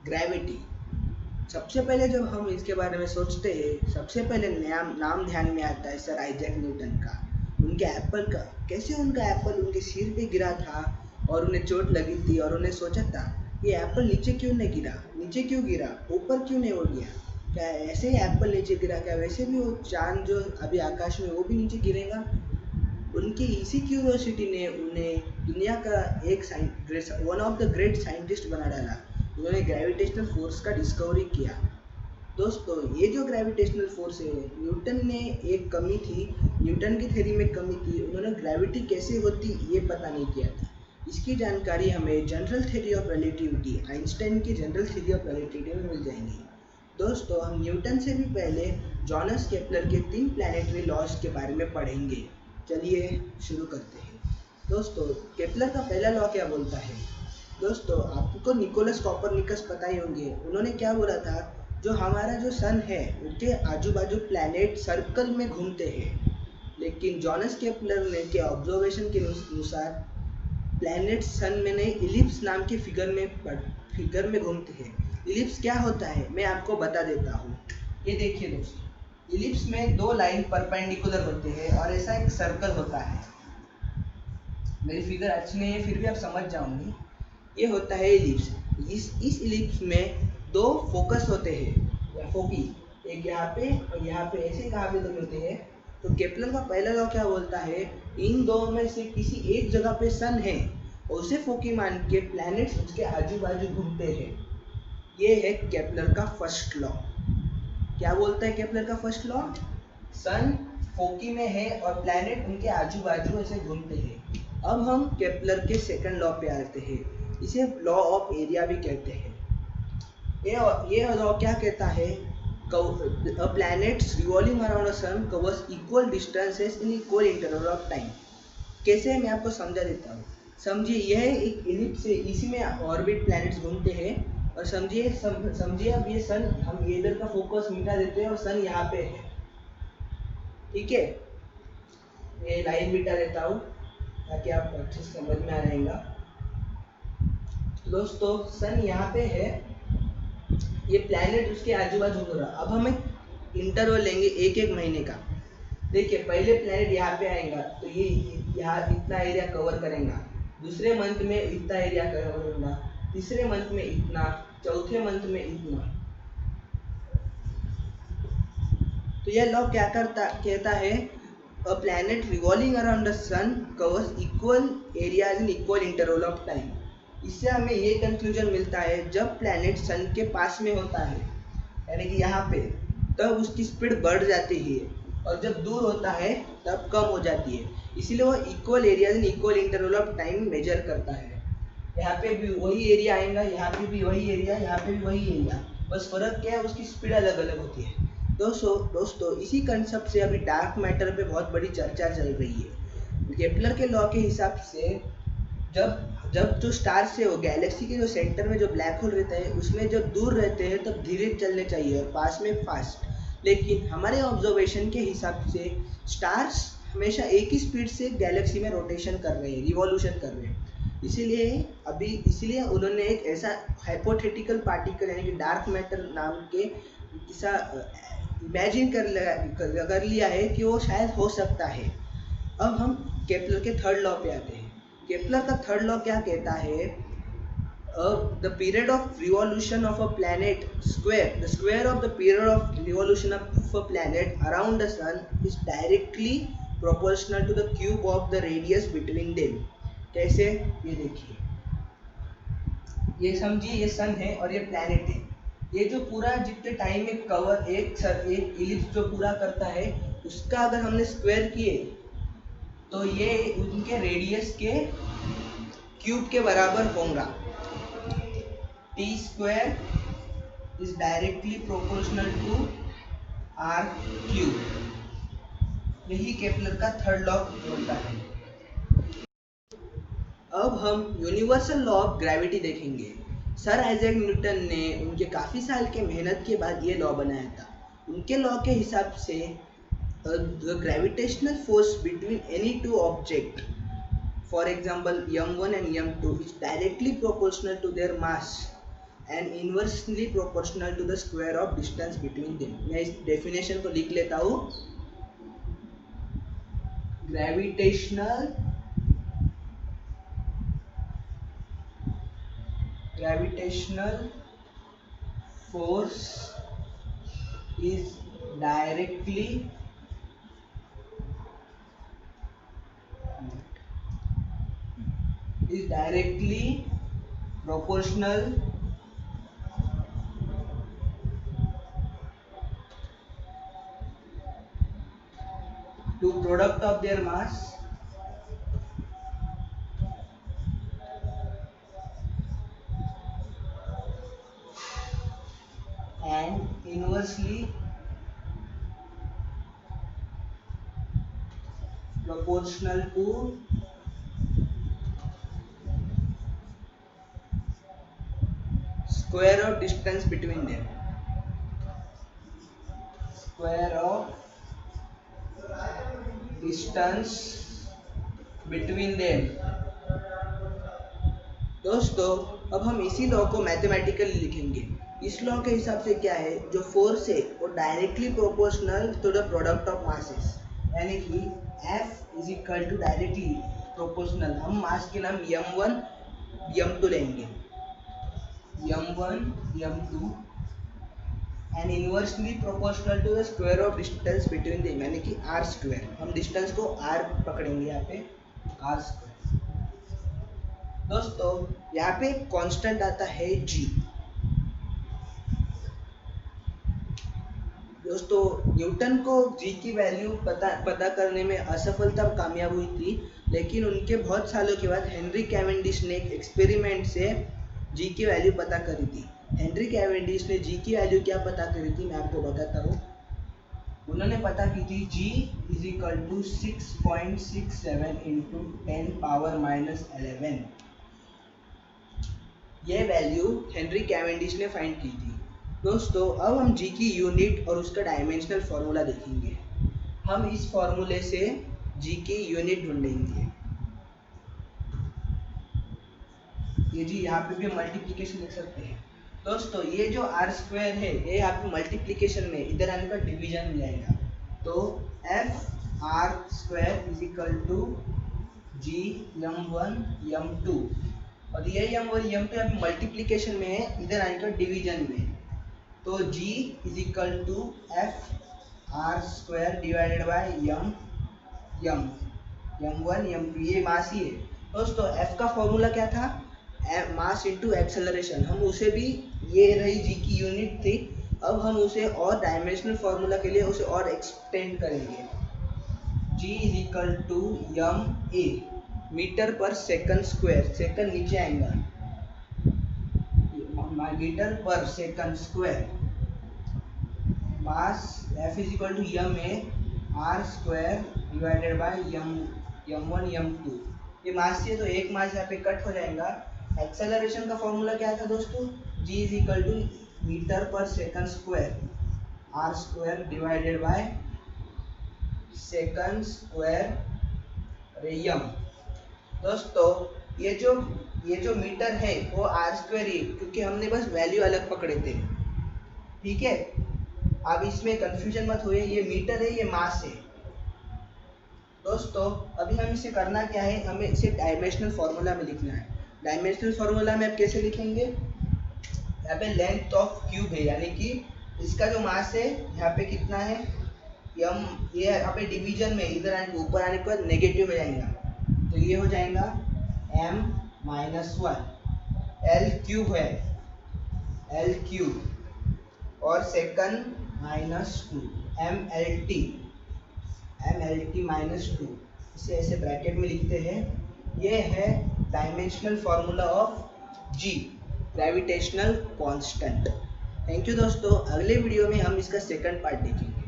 Gravity. सबसे पहले जब हम इसके बारे में सोचते हैं, सबसे पहले नाम ध्यान में आता है सर आइजैक न्यूटन का। उनके एप्पल का, कैसे उनका एप्पल उनके सिर पे गिरा था और उन्हें चोट लगी थी और उन्हें सोचा था ये एप्पल नीचे क्यों नहीं गिरा, नीचे क्यों गिरा, ऊपर क्यों नहीं उड़ गया, क्या ऐसे ही एप्पल नीचे गिरा, क्या वैसे भी वो चांद जो अभी आकाश में वो भी नीचे गिरेगा। उनकी इसी क्यूरियोसिटी ने उन्हें दुनिया का one of the great scientist बना डाला। उन्होंने ग्रेविटेशनल फोर्स का डिस्कवरी किया। दोस्तों, ये जो ग्रेविटेशनल फोर्स है, न्यूटन ने एक कमी थी, न्यूटन की थ्योरी में कमी थी, उन्होंने ग्रेविटी कैसे होती ये पता नहीं किया था। इसकी जानकारी हमें general theory of relativity, Einstein की जनरल थ्योरी ऑफ रिलेटिविटी में मिल जाएंगी। दोस्तों, हम न्यूटन से भी पहले जॉनस केपलर के 3 प्लैनेटरी लॉज के बारे में पढ़ेंगे। चलिए शुरू करते हैं। दोस्तों, केपलर का पहला लॉ क्या बोलता है? दोस्तों, आपको निकोलस कॉपरनिकस पता ही होंगे। उन्होंने क्या बोला था, जो हमारा जो सन है उसके आजू बाजू प्लैनेट सर्कल में घूमते हैं, लेकिन जॉनस केपलर ने के ऑब्जर्वेशन के अनुसार प्लैनेट सन में नहीं, इलिप्स नाम के फिगर में घूमते हैं। इलिप्स क्या होता है मैं आपको बता देता हूँ। ये देखिए दोस्तों, इलिप्स में 2 लाइन परपेंडिकुलर होते हैं और ऐसा एक सर्कल होता है। मेरी फिगर अच्छी नहीं है फिर भी आप समझ जाओगे। ये होता है इलिप्स। इस इलिप्स में 2 फोकस होते हैं या फोकी, एक यहाँ पे और यहाँ पे, ऐसे कहाँ पे तो होते हैं। तो केपलर का पहला लॉ क्या बोलता है, इन दो में से किसी एक जगह पे सन है और उसे फोकी मान के प्लैनेट्स उसके आजू बाजू घूमते हैं। ये है केपलर का फर्स्ट लॉ। क्या बोलता है केपलर का फर्स्ट लॉ? सन फोकी में है और प्लैनेट उनके आजू बाजू ऐसे घूमते हैं। अब हम केपलर के सेकंड लॉ पे आते हैं। इसे लॉ ऑफ एरिया भी कहते हैं। ये लॉ क्या कहता है, a planets revolving around a sun covers equal distances in equal interval of time। कैसे, मैं आपको समझा देता हूँ। समझिए, यह एक इलिप्स है, इसी में ऑर्बिट प्लैनेट्स घूमते हैं। और समझिए अब ये सन, हम ये इधर का फोकस मिटा देते हैं और सन यहाँ पे है, ठीक है। ये लाइन मिटा देता हूँ ताकि आप अच्छे से समझ में आ जाएगा। दोस्तों, सन यहाँ पे है, ये प्लैनेट उसके आजू बाजू हो रहा। अब हम एक इंटरवल लेंगे एक एक महीने का। देखिए, पहले प्लैनेट यहाँ पे आएगा तो ये यहाँ इतना एरिया कवर करेगा, दूसरे मंथ में इतना एरिया कवर करेगा, तीसरे मंथ में इतना, चौथे मंथ में इतना। तो यह लॉ क्या कहता है, a planet revolving around the sun covers equal areas in equal interval of time. इससे हमें ये कंक्लूजन मिलता है, जब प्लैनेट सन के पास में होता है, यानी कि यहाँ पे, तब उसकी स्पीड बढ़ जाती है और जब दूर होता है तब कम हो जाती है। इसीलिए वो equal areas in equal interval of time measure करता है। यहाँ पे भी वही एरिया आएगा, यहाँ पे भी वही एरिया, यहाँ पे भी वही एरिया, बस फर्क क्या है, उसकी स्पीड अलग अलग होती है। दोस्तों, इसी कंसेप्ट से अभी डार्क मैटर पे बहुत बड़ी चर्चा चल रही है। केपलर के लॉ के हिसाब से जब जो स्टार्स है, वो गैलेक्सी के जो सेंटर में जो ब्लैक होल रहता है, उसमें जब दूर रहते हैं तब धीरे चलने चाहिए और पास में फास्ट। लेकिन हमारे ऑब्जर्वेशन के हिसाब से स्टार्स हमेशा एक ही स्पीड से गैलेक्सी में रोटेशन कर रहे हैं, रिवॉल्यूशन कर रहे हैं। इसीलिए उन्होंने एक ऐसा हाइपोथेटिकल पार्टिकल यानी कि डार्क मैटर नाम के ऐसा इमेजिन कर लिया है कि वो शायद हो सकता है। अब हम केपलर के थर्ड लॉ पे आते हैं। केपलर का थर्ड लॉ क्या कहता है, the period of revolution of a planet the square of the period of revolution of a planet around the sun is directly proportional to the cube of the radius between them। कैसे, ये देखिए, ये समझिए, ये सन है और ये planet है। ये जो पूरा जितने टाइम में कवर एक इलिप्स जो पूरा करता है, उसका अगर हमने स्क्वायर किए तो ये उनके रेडियस के क्यूब के बराबर होगा। t square is directly proportional to r cube। यही केपलर का थर्ड लॉ बोलता है। अब हम यूनिवर्सल लॉ ऑफ ग्रेविटी देखेंगे। सर आइजैक न्यूटन ने उनके काफ़ी साल के मेहनत के बाद ये लॉ बनाया था। उनके लॉ के हिसाब से the gravitational force between any two object, for example m1 and m2, is directly proportional to their mass and inversely proportional to the square of distance between them. मैं इस डेफिनेशन को लिख लेता हूँ। Gravitational force is directly proportional to product of their mass and inversely proportional to square of distance between them। Square of distance between them। दोस्तों अब हम इसी लॉ को मैथमेटिकली लिखेंगे। इस लॉ के हिसाब से क्या है, जो फोर्स है वो directly proportional to the product of masses, यानी कि F is equal to directly proportional. हम मास के नाम m1 m2 लेंगे, m1 m2 and inversely proportional to the square of distance between them, यानी कि r स्क्वायर। हम डिस्टेंस को r पकड़ेंगे यहाँ पे, r स्क्वायर। दोस्तों यहाँ पे कांस्टेंट आता है g। दोस्तों न्यूटन को g की वैल्यू पता करने में असफलता कामयाब हुई थी, लेकिन उनके बहुत सालों के बाद हेनरी कैवेंडिश ने एक एक्सपेरिमेंट से g की वैल्यू पता करी थी। हेनरी कैवेंडिश ने g की वैल्यू क्या पता करी थी, मैं आपको बताता हूँ। उन्होंने पता की थी g is equal to 6.67 into 10⁻⁻11। ये वैल्यू हेनरी कैवेंडिश ने फाइंड की थी। दोस्तों अब हम g की यूनिट और उसका डायमेंशनल फार्मूला देखेंगे। हम इस फार्मूले से g की यूनिट ढूंढेंगे। ये जी यहाँ पे भी मल्टीप्लिकेशन लिख सकते हैं। दोस्तों ये जो r स्क्वायर है ये यहाँ पे मल्टीप्लिकेशन में, इधर आने पर डिवीजन में जाएगा, तो f r square is equal to g m1 m2, और ये m1 m2 यहाँ पे मल्टीप्लिकेशन में है, इधर आने पर डिवीजन में, तो g is equal to f r square divided by m1 m2, ये मास ही है। दोस्तों f का फॉर्मूला क्या था, मास इनटू एक्सेलरेशन। हम उसे भी, ये रही g की यूनिट थी, अब हम उसे और डायमेंशनल फार्मूला के लिए उसे और एक्सटेंड करेंगे। g is equal to ma metre per second square, second नीचे आएगा, metre per second square, mass f is equal to ma r square divided by m1 m2। ये मास है तो एक मास यहाँ पे कट हो जाएगा। एक्सेलरेशन का फॉर्मूला क्या था दोस्तों, g is equal to metre per second square r square divided by second square रेयम। दोस्तों ये जो मीटर है वो r स्क्वायर ही, क्योंकि हमने बस वैल्यू अलग पकड़े थे, ठीक है। अब इसमें कंफ्यूजन मत होइए, ये मीटर है ये मास है। दोस्तों अभी हम इसे करना क्या है, हमें इसे डायमेंशनल फार्मूला में लिखना है। डायमेंशनल फार्मूला में आप कैसे लिखेंगे, यहाँ पे लेंथ ऑफ क्यूब है, यानी कि इसका जो मास है यहाँ पे कितना है m, ये यहाँ पे डिवीजन में इधर आने ऊपर आने के बाद नेगेटिव में जाएगा, तो ये हो जाएगा m-1 l क्यूब है, l क्यूब, और सेकंड -2 mlt -2, इसे ऐसे ब्रैकेट में लिखते हैं। ये है dimensional formula of g, gravitational constant. Thank you दोस्तों, अगले वीडियो में हम इसका सेकंड पार्ट देखेंगे।